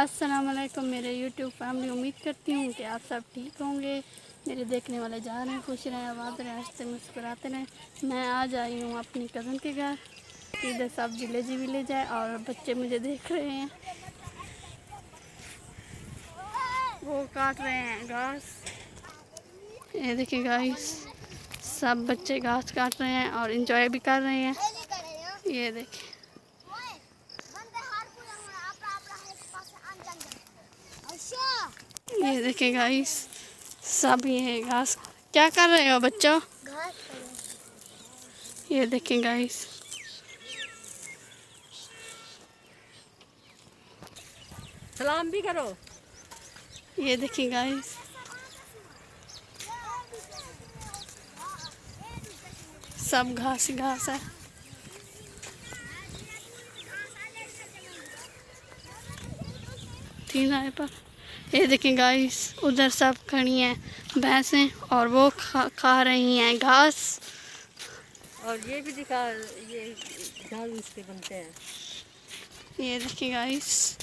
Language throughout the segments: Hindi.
अस्सलाम वालेकुम मेरे यूट्यूब फैमिली। उम्मीद करती हूँ कि आप सब ठीक होंगे। मेरे देखने वाले जा रहे हैं, खुश रहें, आबाद रहें, हंसते मुस्कुराते रहें। मैं आज आई हूँ अपनी कज़न के घर। इधर सब विलेज है और बच्चे मुझे देख रहे हैं, वो काट रहे हैं घास। ये देखिए गाइस, सब बच्चे घास काट रहे हैं और इंजॉय भी कर रहे हैं। ये देखिए, ये देखिए गाइस, सब ये घास। क्या कर रहे हो बच्चों? ये देखिए गाइस, सलाम भी करो। ये देखिए गाइस, सब घास ही घास है। तीन आए पर ये देखिए गाइस, उधर सब खड़ी हैं भैंसें और वो खा रही हैं घास। और ये भी दिखा, ये झाड़ू इसके बनते हैं। ये देखिए गाइस,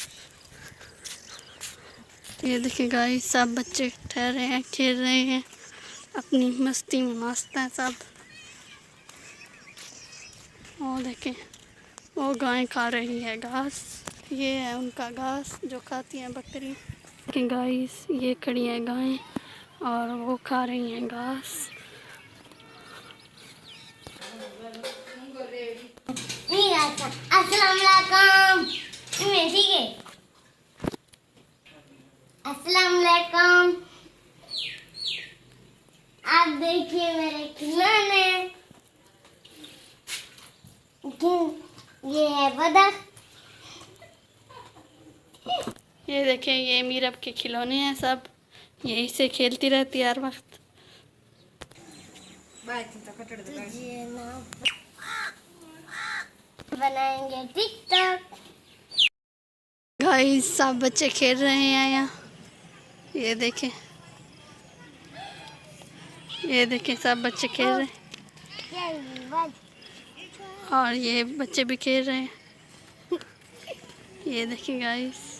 ये देखिए गाइस, सब बच्चे ठहरे हैं, खेल रहे हैं, अपनी मस्ती में मस्त हैं सब। और देखें, वो गाय खा रही है घास। ये है उनका घास जो खाती हैं बकरी। कि गाइस, ये खड़ी है गायें और वो खा रही हैं घास। अस्सलाम वालेकुम। ठीक है, अस्सलाम वालेकुम। आप देखिए मेरे खिलौने। ये है बतख। ये देखें, ये मीरब के खिलौने हैं सब, यही से खेलती रहती है हर वक्त। बनाएंगे टिकटॉक। गाइस, सब बच्चे खेल रहे हैं यहाँ। ये देखें, ये देखें, सब बच्चे खेल रहे हैं और ये बच्चे भी खेल रहे हैं। ये देखिए गाइस,